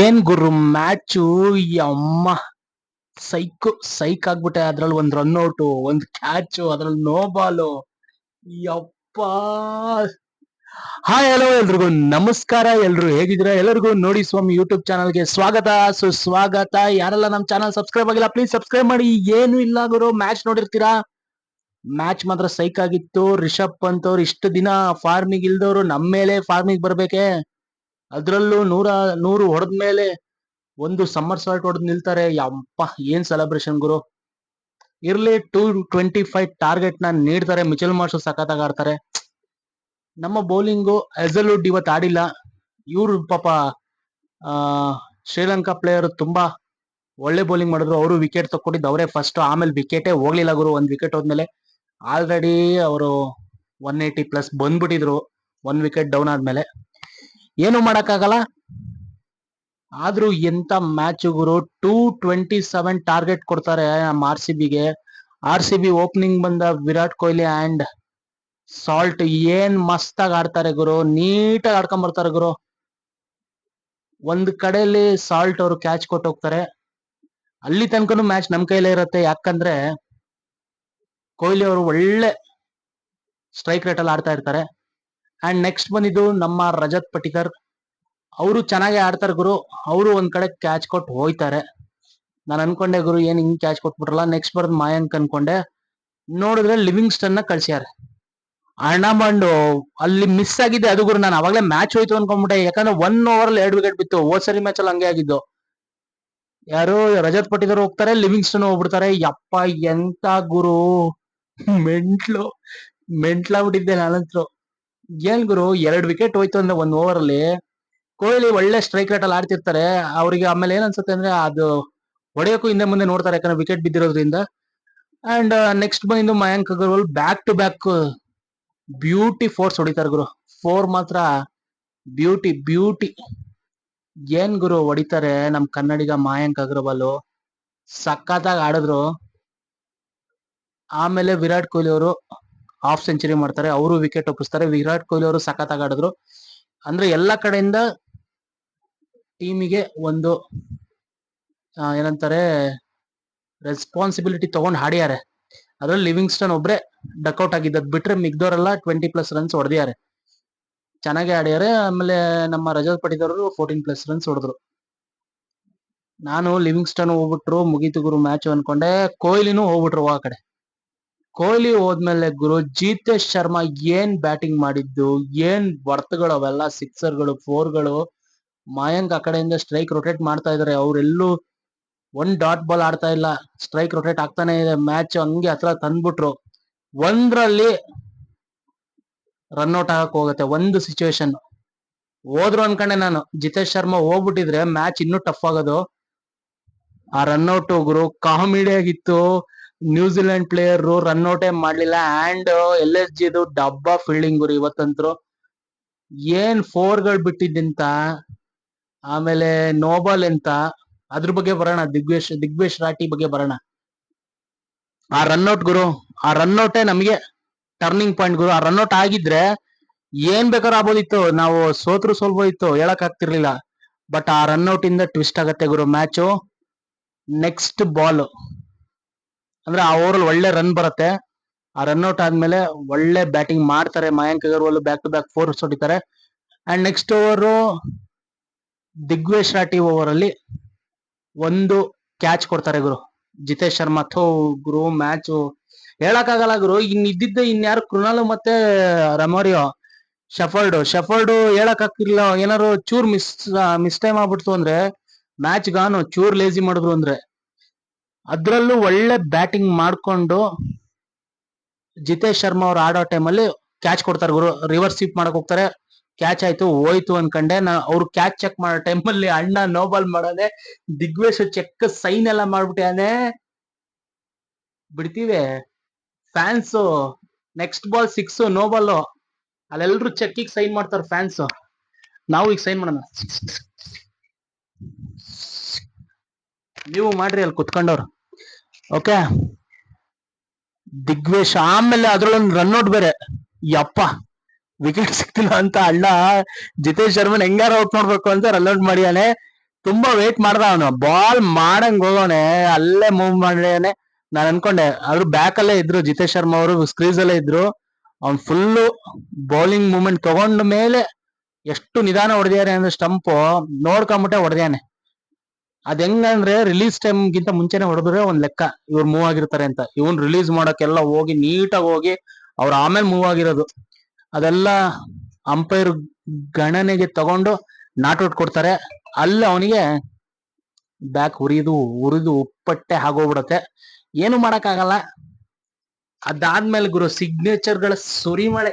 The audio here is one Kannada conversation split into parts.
ಏನ್ ಗುರು ಮ್ಯಾಚು. ಅಮ್ಮ ಸೈಕ್ ಆಗ್ಬಿಟ್ಟೆ. ಅದ್ರಲ್ಲಿ ಒಂದ್ ರನ್ಔಟ್, ಒಂದ್ ಕ್ಯಾಚ್, ಅದ್ರಲ್ಲಿ ನೋ ಬಾಲು. ಯಪ್ಪ. ಹಾಯ್ ಹಲೋ ಎಲ್ರಿಗೂ ನಮಸ್ಕಾರ. ಎಲ್ರು ಹೇಗಿದ್ದೀರಾ? ಎಲ್ಲರಿಗೂ ನೋಡಿ ಸ್ವಾಮಿ ಯೂಟ್ಯೂಬ್ ಚಾನಲ್ಗೆ ಸ್ವಾಗತ ಸುಸ್ವಾಗತ. ಯಾರೆಲ್ಲ ನಮ್ ಚಾನಲ್ ಸಬ್ಸ್ಕ್ರೈಬ್ ಆಗಿಲ್ಲ ಪ್ಲೀಸ್ ಸಬ್ಸ್ಕ್ರೈಬ್ ಮಾಡಿ. ಏನು ಇಲ್ಲ ಗುರು, ಮ್ಯಾಚ್ ನೋಡಿರ್ತೀರಾ. ಮ್ಯಾಚ್ ಮಾತ್ರ ಸೈಕ್ ಆಗಿತ್ತು. ರಿಷಬ್ ಪಂತ್ ಅವ್ರು ಇಷ್ಟು ದಿನ ಫಾರ್ಮಿಗೆ ಇಲ್ದವ್ರು ನಮ್ಮ ಮೇಲೆ ಫಾರ್ಮಿಗೆ ಬರ್ಬೇಕೆ. ಅದ್ರಲ್ಲೂ ನೂರು ಹೊಡೆದ್ಮೇಲೆ ಒಂದು ಸಮ್ಮರ್ ಸಾಲ್ಟ್ ಹೊಡೆದ್ ನಿಲ್ತಾರೆ. ಯಪ್ಪ ಏನ್ ಸೆಲೆಬ್ರೇಷನ್ ಗುರು. ಇರ್ಲಿ 225 ಟಾರ್ಗೆಟ್ ನ ನೀಡ್ತಾರೆ. ಮಿಚೆಲ್ ಮಾರ್ಷ್ ಸಖತ್ತಾಗಿ ಆಡ್ತಾರೆ. ನಮ್ಮ ಬೌಲಿಂಗು ಹೆಸಲ್ವುಡ್ ಇವತ್ತು ಆಡಿಲ್ಲ. ಇವ್ರು ಪಾಪ ಆ ಶ್ರೀಲಂಕಾ ಪ್ಲೇಯರ್ ತುಂಬಾ ಒಳ್ಳೆ ಬೌಲಿಂಗ್ ಮಾಡಿದ್ರು. ಅವರು ವಿಕೆಟ್ ತಕ್ಕೊಟ್ಟಿದ್ದು ಅವರೇ ಫಸ್ಟ್. ಆಮೇಲೆ ವಿಕೆಟೇ ಹೋಗ್ಲಿಲ್ಲ ಗುರು. ಒಂದ್ ವಿಕೆಟ್ ಹೋದ್ಮೇಲೆ ಆಲ್ರೆಡಿ ಅವರು 180+ ಬಂದ್ಬಿಟ್ಟಿದ್ರು. 1 ವಿಕೆಟ್ ಡೌನ್ ಆದ್ಮೇಲೆ. ಏನು ಮಾಡಕ್ಕಾಗಲ್ಲ. ಆದ್ರೂ ಎಂತ ಮ್ಯಾಚ್ ಗುರು. 227 ಟಾರ್ಗೆಟ್ ಕೊಡ್ತಾರೆ ನಮ್ಮ RCBಗೆ. RCB ಓಪನಿಂಗ್ ಬಂದ ವಿರಾಟ್ ಕೊಹ್ಲಿ ಅಂಡ್ ಸಾಲ್ಟ್ ಏನ್ ಮಸ್ತಾಗಿ ಆಡ್ತಾರೆ ಗುರು. ನೀಟಾಗಿ ಆಡ್ಕೊಂಡ್ ಬರ್ತಾರೆ ಗುರು. ಒಂದ್ ಕಡೆಯಲ್ಲಿ ಸಾಲ್ಟ್ ಅವರು ಕ್ಯಾಚ್ ಕೊಟ್ಟು ಹೋಗ್ತಾರೆ. ಅಲ್ಲಿ ತನಕನೂ ಮ್ಯಾಚ್ ನಮ್ ಕೈಲೇ ಇರುತ್ತೆ. ಯಾಕಂದ್ರೆ ಕೊಹ್ಲಿ ಅವರು ಒಳ್ಳೆ ಸ್ಟ್ರೈಕ್ ರೇಟ್ ಅಲ್ಲಿ ಆಡ್ತಾ ಇರ್ತಾರೆ. ಅಂಡ್ ನೆಕ್ಸ್ಟ್ ಬಂದಿದ್ದು ನಮ್ಮ ರಜತ್ ಪಟಿದಾರ್. ಅವರು ಚೆನ್ನಾಗಿ ಆಡ್ತಾರೆ ಗುರು. ಅವರು ಒಂದ್ ಕಡೆ ಕ್ಯಾಚ್ ಕೊಟ್ಟು ಹೋಯ್ತಾರೆ. ನಾನು ಅನ್ಕೊಂಡೆ ಗುರು ಏನ್ ಹಿಂಗ್ ಕ್ಯಾಚ್ ಕೊಟ್ಬಿಟ್ರಲ್ಲ. ನೆಕ್ಸ್ಟ್ ಬರೋದು ಮಾಯಾಂಕ್ ಅನ್ಕೊಂಡೆ. ನೋಡಿದ್ರೆ ಲಿವಿಂಗ್ಸ್ಟನ್ ನ ಕಳ್ಸ್ಯಾರ. ಅಣ್ಣ ಮಂಡು ಅಲ್ಲಿ ಮಿಸ್ ಆಗಿದೆ ಅದು ಗುರು. ನಾನು ಅವಾಗಲೇ ಮ್ಯಾಚ್ ಹೋಯ್ತು ಅನ್ಕೊಂಡ್ಬಿಟ್ಟೆ. ಯಾಕಂದ್ರೆ 1 ಓವರ್ ಅಲ್ಲಿ 2 ವಿಕೆಟ್ ಬಿತ್ತು. ಹೋದ್ ಸರಿ ಮ್ಯಾಚ್ ಅಲ್ಲಿ ಹಂಗೆ ಆಗಿದ್ದು. ಯಾರು ರಜತ್ ಪಟಿದಾರ್ ಹೋಗ್ತಾರೆ, ಲಿವಿಂಗ್ಸ್ಟನ್ ಹೋಗ್ಬಿಡ್ತಾರೆ. ಯಪ್ಪ ಎಂತ ಗುರು. ಮೆಂಟ್ಲು ಮೆಂಟ್ಲಾಗ್ಬಿಟ್ಟಿದ್ದೆ ನಾನಂತೂ. ಏನ್ ಗುರು 2 ವಿಕೆಟ್ ಹೋಯ್ತು ಅಂದ್ರೆ 1 ಓವರ್ ಅಲ್ಲಿ. ಕೊಹ್ಲಿ ಒಳ್ಳೆ ಸ್ಟ್ರೈಕ್ ರೇಟ್ ಅಲ್ಲಿ ಆಡ್ತಿರ್ತಾರೆ. ಅವ್ರಿಗೆ ಆಮೇಲೆ ಏನ್ ಅನ್ಸುತ್ತೆ ಅಂದ್ರೆ ಅದು ಹೊಡೆಯೋಕ್ಕೂ ಹಿಂದೆ ಮುಂದೆ ನೋಡ್ತಾರೆ. ಯಾಕಂದ್ರೆ ವಿಕೆಟ್ ಬಿದ್ದಿರೋದ್ರಿಂದ. ಅಂಡ್ ನೆಕ್ಸ್ಟ್ ಬಂದು Mayank Agarwal back to back beauty fours ಹೊಡಿತಾರೆ ಗುರು. 4 ಮಾತ್ರ ಬ್ಯೂಟಿ. ಏನ್ ಗುರು ಹೊಡಿತಾರೆ ನಮ್ ಕನ್ನಡಿಗ ಮಯಾಂಕ್ ಅಗರ್ವಾಲ್. ಸಖತ್ತಾಗಿ ಆಡಿದ್ರು. ಆಮೇಲೆ ವಿರಾಟ್ ಕೊಹ್ಲಿ ಅವರು ಹಾಫ್ ಸೆಂಚುರಿ ಮಾಡ್ತಾರೆ. ಅವರು ವಿಕೆಟ್ ಒಪ್ಪಿಸ್ತಾರೆ. ವಿರಾಟ್ ಕೊಹ್ಲಿ ಅವರು ಸಖತ್ತಾಗಿ ಆಡಿದ್ರು. ಅಂದ್ರೆ ಎಲ್ಲಾ ಕಡೆಯಿಂದ ಟೀಮಿಗೆ ಒಂದು ಏನಂತಾರೆ ರೆಸ್ಪಾನ್ಸಿಬಿಲಿಟಿ ತಗೊಂಡ್ ಹಾಡ್ಯಾರೆ. ಅದ್ರಲ್ಲಿ ಲಿವಿಂಗ್ಸ್ಟನ್ ಒಬ್ರೆ ಡಕ್ಔಟ್ ಆಗಿದ್ದದ್ ಬಿಟ್ರೆ ಮಿಗ್ದವರೆಲ್ಲ 20+ ರನ್ಸ್ ಹೊಡೆದಿದ್ದಾರೆ. ಚೆನ್ನಾಗಿ ಆಡ್ಯಾರೆ. ಆಮೇಲೆ ನಮ್ಮ ರಜತ್ ಪಟಿದಾರ್ 14+ ರನ್ಸ್ ಹೊಡೆದ್ರು. ನಾನು ಲಿವಿಂಗ್ಸ್ಟನ್ ಹೋಗ್ಬಿಟ್ರು ಮುಗೀತು ಗುರು ಮ್ಯಾಚ್ ಅನ್ಕೊಂಡೆ. ಕೊಹ್ಲಿನೂ ಹೋಗ್ಬಿಟ್ರು ಆ ಕಡೆ. ಕೊಹ್ಲಿ ಹೋದ್ಮೇಲೆ ಗುರು ಜಿತೇಶ್ ಶರ್ಮಾ ಏನ್ ಬ್ಯಾಟಿಂಗ್ ಮಾಡಿದ್ದು. ಏನ್ ಬರ್ತ್ಗಳು ಅವೆಲ್ಲ, ಸಿಕ್ಸರ್ಗಳು, 4ಗಳು. ಮಯಾಂಕ್ ಆ ಕಡೆಯಿಂದ ಸ್ಟ್ರೈಕ್ ರೊಟೇಟ್ ಮಾಡ್ತಾ ಇದಾರೆ. ಅವ್ರೆಲ್ಲೂ 1 ಡಾಟ್ ಬಾಲ್ ಆಡ್ತಾ ಇಲ್ಲ. ಸ್ಟ್ರೈಕ್ ರೊಟೇಟ್ ಆಗ್ತಾನೆ ಇದೆ. ಮ್ಯಾಚ್ ಹಂಗೆ ಹತ್ರ ತಂದ್ಬಿಟ್ರು. ಒಂದ್ರಲ್ಲಿ ರನ್ಔಟ್ ಆಗಕ್ ಹೋಗುತ್ತೆ. ಒಂದು ಸಿಚುವೇಶನ್ ಹೋದ್ರು ಅನ್ಕೊಂಡೆ ನಾನು. ಜಿತೇಶ್ ಶರ್ಮಾ ಹೋಗ್ಬಿಟ್ಟಿದ್ರೆ ಮ್ಯಾಚ್ ಇನ್ನೂ ಟಫ್ ಆಗೋದು. ಆ ರನ್ಔಟ್ ಗುರು ಕಾಮಿಡಿ ಆಗಿತ್ತು. ನ್ಯೂಜಿಲೆಂಡ್ ಪ್ಲೇಯರ್ ರನ್ಔಟೇ ಮಾಡ್ಲಿಲ್ಲ. ಅಂಡ್ LSG ಡಬ್ಬಾ ಫೀಲ್ಡಿಂಗ್ ಗುರು ಇವತ್ತಂತ್ರು. ಏನ್ 4ಗಳು ಬಿಟ್ಟಿದ್ದಂತ. ಆಮೇಲೆ ನೋಬಾಲ್ ಎಂತ. ಅದ್ರ ಬಗ್ಗೆ ಬರೋಣ. ದಿಗ್ವೇಶ್ ರಾಠಿ ಬಗ್ಗೆ ಬರೋಣ. ಆ ರನ್ಔಟ್ ಗುರು, ಆ ರನ್ಔಟೇ ನಮಗೆ ಟರ್ನಿಂಗ್ ಪಾಯಿಂಟ್ ಗುರು. ಆ ರನ್ಔಟ್ ಆಗಿದ್ರೆ ಏನ್ ಬೇಕಾದ್ರೂ ಆಗ್ಬೋದಿತ್ತು. ನಾವು ಸೋಲ್ಬೋದಿತ್ತು, ಹೇಳಕ್ ಆಗ್ತಿರ್ಲಿಲ್ಲ. ಬಟ್ ಆ ರನ್ಔಟ್ ಇಂದ ಟ್ವಿಸ್ಟ್ ಆಗತ್ತೆ ಗುರು ಮ್ಯಾಚು. ನೆಕ್ಸ್ಟ್ ಬಾಲ್ ಅಂದ್ರೆ ಆ ಓವರ್ ಒಳ್ಳೆ ರನ್ ಬರುತ್ತೆ. ಆ ರನ್ಔಟ್ ಆದ್ಮೇಲೆ ಒಳ್ಳೆ ಬ್ಯಾಟಿಂಗ್ ಮಾಡ್ತಾರೆ Mayank Agarwal. Back to back 4 ಹೊಡಿತಾರೆ. And next over Digvesh Rathi over ಅಲ್ಲಿ ಒಂದು ಕ್ಯಾಚ್ ಕೊಡ್ತಾರೆ ಗುರು. ಜಿತೇಶ್ ಶರ್ಮಾ ಗುರು ಮ್ಯಾಚ್ ಹೇಳಕ್ ಆಗಲ್ಲ ಗುರು. ಇದ್ದಿದ್ದೆ ಇನ್ಯಾರು ಕೃಣಾಲ್ ಮತ್ತೆ ರಮೋರಿಯೋ. ಶಫರ್ಡ್ ಹೇಳಕ್ ಆಗ್ತಿರ್ಲಿಲ್ಲ. ಏನಾರು ಚೂರ್ ಮಿಸ್ ಟೈಮ್ ಆಗ್ಬಿಡ್ತು ಅಂದ್ರೆ ಮ್ಯಾಚ್ ಗಾನು. ಚೂರ್ ಲೇಜಿ ಮಾಡಿದ್ರು ಅಂದ್ರೆ. ಅದ್ರಲ್ಲೂ ಒಳ್ಳೆ ಬ್ಯಾಟಿಂಗ್ ಮಾಡ್ಕೊಂಡು ಜಿತೇಶ್ ಶರ್ಮಾ ಅವ್ರು ಆಡೋ ಟೈಮಲ್ಲಿ ಕ್ಯಾಚ್ ಕೊಡ್ತಾರೆ ಗುರು. ರಿವರ್ಸ್ ಸ್ವೀಪ್ ಮಾಡಕ್ ಹೋಗ್ತಾರೆ. ಕ್ಯಾಚ್ ಆಯ್ತು, ಹೋಯ್ತು ಅನ್ಕಂಡೆ. ಅವ್ರು ಕ್ಯಾಚ್ ಚೆಕ್ ಮಾಡೋ ಟೈಮಲ್ಲಿ ಅಣ್ಣ ನೋಬಾಲ್ ಮಾಡೋದೆ. ದಿಗ್ವೇಶ್ ಚೆಕ್ ಸೈನ್ ಎಲ್ಲ ಮಾಡ್ಬಿಟ್ಟಾನೆ. ಬಿಡ್ತೀವಿ ಫ್ಯಾನ್ಸ್. Next ball 6 no ball. ಅಲ್ಲೆಲ್ರು ಚೆಕ್ಕಿಗೆ ಸೈನ್ ಮಾಡ್ತಾರೆ ಫ್ಯಾನ್ಸ್. ನಾವು ಈಗ ಸೈನ್ ಮಾಡೋಣ. ನೀವು ಮಾಡ್ರಿ ಅಲ್ಲಿ ಕುತ್ಕೊಂಡವ್ರು. ಓಕೆ. ದಿಗ್ವೇಶ್ ಆಮೇಲೆ ಅದ್ರಲ್ಲೊಂದು ರನ್ಔಟ್ ಬೇರೆ. ಯಪ್ಪ ವಿಕೆಟ್ ಸಿಕ್ತಿಲ್ಲ ಅಂತ ಅಣ್ಣ ಜಿತೇಶ್ ಶರ್ಮನ್ ಹೆಂಗಾರ ಔಟ್ ಮಾಡ್ಬೇಕು ಅಂತ ರನ್ ಔಟ್ ಮಾಡಿಯಾನೆ. ತುಂಬಾ ವೇಟ್ ಮಾಡ್ದ ಅವನು, ಬಾಲ್ ಮಾಡಂಗ್ ಹೋಗೋನೆ, ಅಲ್ಲೇ ಮೂವ್ ಮಾಡ್ಯಾನೆ. ನಾನ್ ಅನ್ಕೊಂಡೆ ಅವ್ರು ಬ್ಯಾಕ್ ಅಲ್ಲೇ ಇದ್ರು, ಜಿತೇಶ್ ಶರ್ಮಾ ಅವರು ಸ್ಕ್ರೀಸ್ ಅಲ್ಲೇ ಇದ್ರು. ಅವ್ನ್ ಫುಲ್ಲು ಬೌಲಿಂಗ್ ಮೂವ್ಮೆಂಟ್ ತಗೊಂಡ ಮೇಲೆ ಎಷ್ಟು ನಿಧಾನ ಹೊಡೆದಿದ್ದಾರೆ ಅಂದ್ರೆ ಸ್ಟಂಪ್ ನೋಡ್ಕೊಂಬಿಟ್ಟೆ ಹೊಡೆದ್ಯಾನೆ. ಅದ್ ಹೆಂಗಂದ್ರೆ ರಿಲೀಸ್ ಟೈಮ್ ಗಿಂತ ಮುಂಚೆನೆ ಹೊಡೆದ್ರೆ ಒಂದ್ ಲೆಕ್ಕ, ಇವ್ರು ಮೂವ್ ಆಗಿರ್ತಾರೆ ಅಂತ. ಇವನ್ ರಿಲೀಸ್ ಮಾಡಕ್ಕೆಲ್ಲ ಹೋಗಿ ನೀಟಾಗಿ ಹೋಗಿ ಅವ್ರು ಆಮೇಲೆ ಮೂವ್ ಆಗಿರೋದು. ಅದೆಲ್ಲ ಅಂಪೈರ್ ಗಣನೆಗೆ ತಗೊಂಡು ನಾಟ್ ಔಟ್ ಕೊಡ್ತಾರೆ. ಅಲ್ಲಿ ಅವನಿಗೆ ಬ್ಯಾಕ್ ಉರಿದು ಉಪ್ಪಟ್ಟೆ ಆಗೋಗ್ಬಿಡತ್ತೆ. ಏನು ಮಾಡಕ್ಕಾಗಲ್ಲ. ಅದಾದ್ಮೇಲೆ ಗುರು ಸಿಗ್ನೇಚರ್ ಗಳ ಸುರಿಮಳೆ.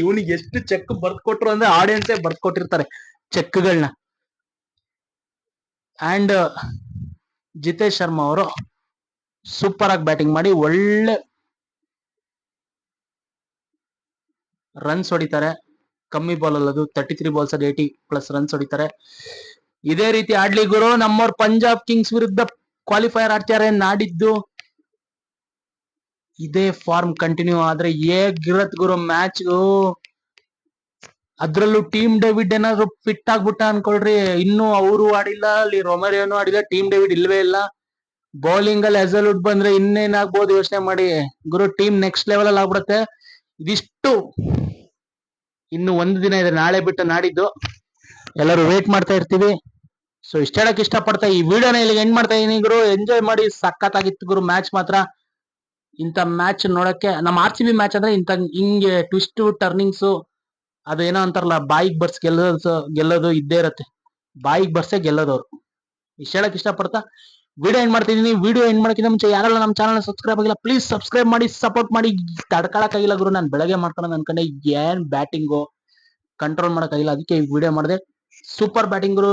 ಇವನಿಗೆ ಎಷ್ಟು ಚೆಕ್ ಬರ್ದ್ ಕೊಟ್ರು ಅಂದ್ರೆ ಆಡಿಯನ್ಸೇ ಬರ್ದ್ ಕೊಟ್ಟಿರ್ತಾರೆ ಚೆಕ್ಗಳನ್ನ. ಅಂಡ್ ಜಿತೇಶ್ ಶರ್ಮಾ ಅವರು ಸೂಪರ್ ಆಗಿ ಬ್ಯಾಟಿಂಗ್ ಮಾಡಿ ಒಳ್ಳೆ ರನ್ಸ್ ಹೊಡಿತಾರೆ. ಕಮ್ಮಿ ಬಾಲ್ ಅಲ್ಲದು, 33 ಬಾಲ್ಸ್ ಅಲ್ಲಿ 80+ ರನ್ಸ್ ಹೊಡಿತಾರೆ. ಇದೇ ರೀತಿ ಆಡ್ಲಿ ಗುರು. ನಮ್ಮವ್ರು ಪಂಜಾಬ್ ಕಿಂಗ್ಸ್ ವಿರುದ್ಧ ಕ್ವಾಲಿಫೈಯರ್ ಆಡ್ತಾರೆ ನಾಡಿದ್ದು. ಇದೇ ಫಾರ್ಮ್ ಕಂಟಿನ್ಯೂ ಆದ್ರೆ ಹೇಗಿರತ್ ಗುರು ಮ್ಯಾಚ್. ಅದ್ರಲ್ಲೂ ಟೀಮ್ ಡೇವಿಡ್ ಏನಾದ್ರು ಫಿಟ್ ಆಗ್ಬಿಟ್ಟ ಅನ್ಕೊಳ್ರಿ. ಇನ್ನು ಅವರು ಆಡಿಲ್ಲ, ಅಲ್ಲಿ ರೊಮೆರಿಯೋನು ಆಡಿಲ್ಲ, ಟೀಮ್ ಡೇವಿಡ್ ಇಲ್ವೇ ಇಲ್ಲ. ಬೌಲಿಂಗ್ ಅಲ್ಲಿ ಹೆಸಲ್ವುಡ್ ಬಂದ್ರೆ ಇನ್ನೇನಾಗ್ಬೋದು ಯೋಚನೆ ಮಾಡಿ ಗುರು. ಟೀಮ್ ನೆಕ್ಸ್ಟ್ ಲೆವೆಲ್ ಅಲ್ಲಿ ಆಗ್ಬಿಡತ್ತೆ. ಇದಿಷ್ಟು ಇನ್ನು ಒಂದು ದಿನ ಇದೆ, ನಾಳೆ ಬಿಟ್ಟು ನಾಡಿದ್ದು. ಎಲ್ಲರೂ ವೇಟ್ ಮಾಡ್ತಾ ಇರ್ತೀವಿ. ಸೊ ಇಷ್ಟ ಹೇಳಕ್ ಇಷ್ಟ ಪಡ್ತಾ ಈ ವಿಡಿಯೋನ ಇಲ್ಲಿಗೆ ಎಂಡ್ ಮಾಡ್ತಾ ಇದೀನಿ ಗುರು. ಎಂಜಾಯ್ ಮಾಡಿ, ಸಖತ್ತಾಗಿತ್ತು ಗುರು ಮ್ಯಾಚ್ ಮಾತ್ರ. ಇಂಥ ಮ್ಯಾಚ್ ನೋಡಕ್ಕೆ ನಮ್ಮ RCB ಮ್ಯಾಚ್ ಅಂದ್ರೆ ಇಂಥ ಹಿಂಗೆ ಟ್ವಿಸ್ಟ್ ಟರ್ನಿಂಗ್ಸ್, ಅದು ಏನೋ ಅಂತಾರಲ್ಲ, ಬಾಯಿಗೆ ಬರ್ಸ್ ಗೆಲ್ಲೋದು ಇದ್ದೇ ಇರತ್ತೆ. ಬಾಯಿಗೆ ಬರ್ಸೆ ಗೆಲ್ಲೋದವ್ರು. ಇಷ್ಟ ಹೇಳಕ್ ಇಷ್ಟ ಪಡ್ತಾ ವಿಡಿಯೋ ಎಂಡ್ ಮಾಡ್ತಿದೀನಿ. ವಿಡಿಯೋ ಎಂಡ್ ಮಾಡಕ್ಕಿಂತ ಮುಂಚೆ ಯಾರೆಲ್ಲ ನಮ್ಮ ಚಾನಲ್ ಸಬ್ಸ್ಕ್ರೈಬ್ ಆಗಿಲ್ಲ ಪ್ಲೀಸ್ ಸಬ್ಸ್ಕ್ರೈಬ್ ಮಾಡಿ, ಸಪೋರ್ಟ್ ಮಾಡಿ. ತಡ್ಕೊಳಕ್ಕಾಗಿಲ್ಲ ಗುರು, ನಾನು ಬೆಳಗ್ಗೆ ಮಾಡ್ಕೊಂಡು ಅನ್ಕೊಂಡೆ ಏನ್ ಬ್ಯಾಟಿಂಗು ಕಂಟ್ರೋಲ್ ಮಾಡಕ್ಕಾಗಿಲ್ಲ, ಅದಕ್ಕೆ ಈ ವಿಡಿಯೋ ಮಾಡಿದೆ. ಸೂಪರ್ ಬ್ಯಾಟಿಂಗ್ ಗುರು,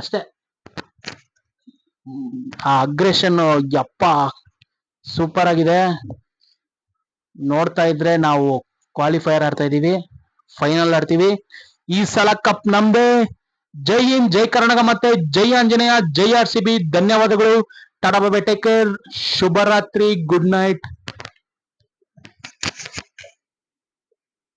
ಅಷ್ಟೇ. ಆ ಅಗ್ರೆಷನ್ ಯಪ್ಪ ಸೂಪರ್ ಆಗಿದೆ. ನೋಡ್ತಾ ಇದ್ರೆ ನಾವು ಕ್ವಾಲಿಫೈಯರ್ ಆಡ್ತಾ ಇದೀವಿ, ಫೈನಲ್ ಆಡ್ತೀವಿ. ಈ ಸಲ ಕಪ್ ನಮ್ದೇ. ಜೈ ಹಿಂದ್, ಜೈ ಕರ್ನಾಟಕ, ಮತ್ತೆ ಜೈ ಆಂಜನೇಯ, ಜೈ RCB. ಧನ್ಯವಾದಗಳು. Tata bye bye, take care, ಶುಭರಾತ್ರಿ, ಗುಡ್ ನೈಟ್.